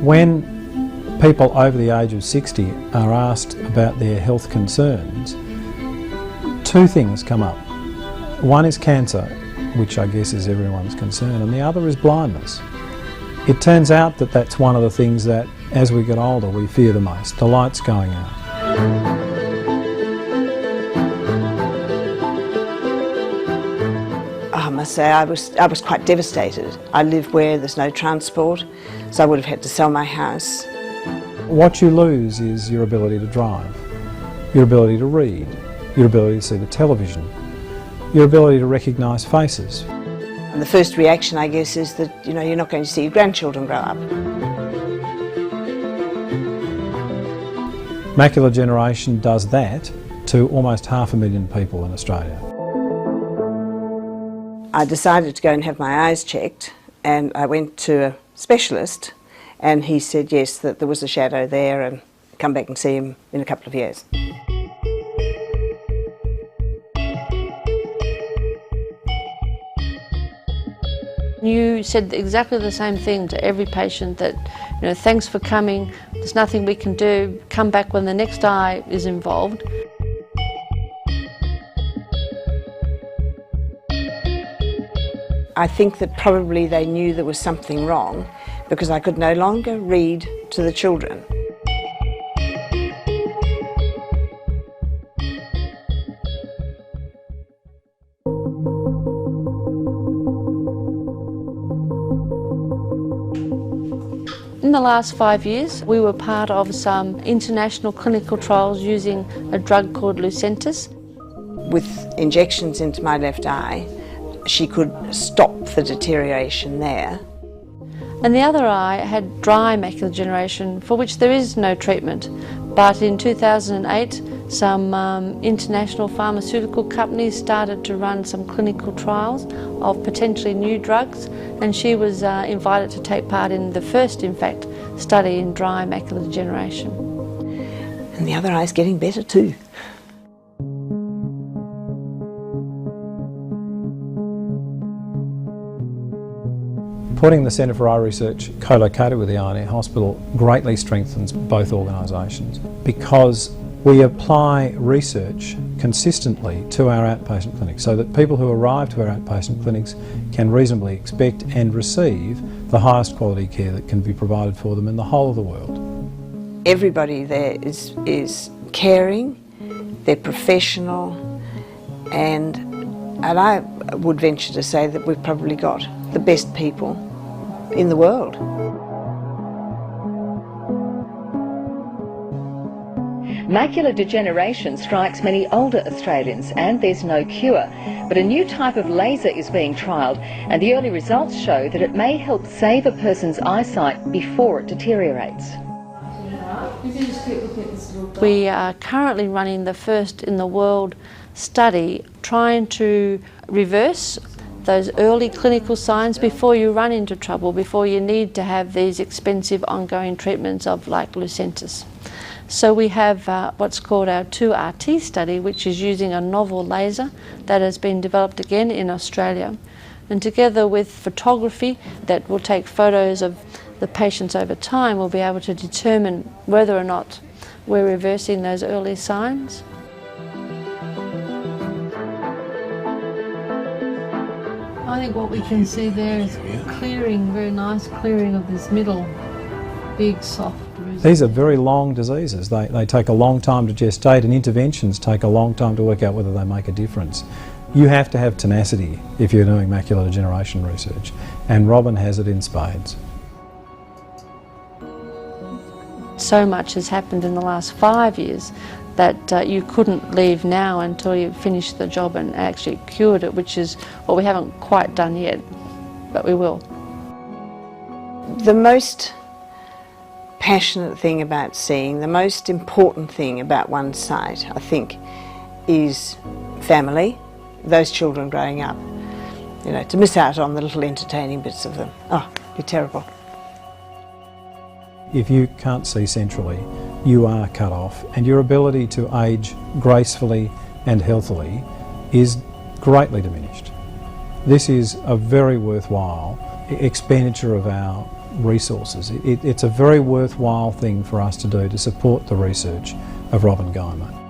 When people over the age of 60 are asked about their health concerns, two things come up. One is cancer, which I guess is everyone's concern, and the other is blindness. It turns out that that's one of the things that, as we get older, we fear the most, the lights going out. I must say I was quite devastated. I live where there's no transport, so I would have had to sell my house. What you lose is your ability to drive, your ability to read, your ability to see the television, your ability to recognise faces. And the first reaction, I guess, is that you're not going to see your grandchildren grow up. Macular degeneration does that to almost 500,000 people in Australia. I decided to go and have my eyes checked, and I went to a specialist, and he said yes, that there was a shadow there, and come back and see him in a couple of years. You said exactly the same thing to every patient, that thanks for coming, there's nothing we can do, come back when the next eye is involved. I think that probably they knew there was something wrong because I could no longer read to the children. In the last 5 years, we were part of some international clinical trials using a drug called Lucentis. With injections into my left eye, she could stop the deterioration there. And the other eye had dry macular degeneration, for which there is no treatment. But in 2008, some international pharmaceutical companies started to run some clinical trials of potentially new drugs, and she was invited to take part in the first, in fact, study in dry macular degeneration. And the other eye's getting better too. Putting the Centre for Eye Research co-located with the Eye and Ear Hospital greatly strengthens both organisations because we apply research consistently to our outpatient clinics so that people who arrive to our outpatient clinics can reasonably expect and receive the highest quality care that can be provided for them in the whole of the world. Everybody there is caring, they're professional, and I would venture to say that we've probably got the best people in the world. Macular degeneration strikes many older Australians and there's no cure, but a new type of laser is being trialled and the early results show that it may help save a person's eyesight before it deteriorates. We are currently running the first in the world study trying to reverse those early clinical signs before you run into trouble, before you need to have these expensive ongoing treatments of like Lucentis. So we have what's called our 2RT study, which is using a novel laser that has been developed again in Australia. And together with photography that will take photos of the patients over time, we'll be able to determine whether or not we're reversing those early signs. I think what we can see there is clearing, very nice clearing of this middle, big soft bruise. These are very long diseases. They take a long time to gestate, and interventions take a long time to work out whether they make a difference. You have to have tenacity if you're doing macular degeneration research, and Robin has it in spades. So much has happened in the last 5 years that you couldn't leave now until you finished the job and actually cured it, which is what we haven't quite done yet, but we will. The most passionate thing about seeing, the most important thing about one's sight, I think, is family, those children growing up. To miss out on the little entertaining bits of them, it'd be terrible. If you can't see centrally, you are cut off, and your ability to age gracefully and healthily is greatly diminished. This is a very worthwhile expenditure of our resources. It's a very worthwhile thing for us to do to support the research of Robin Guymer.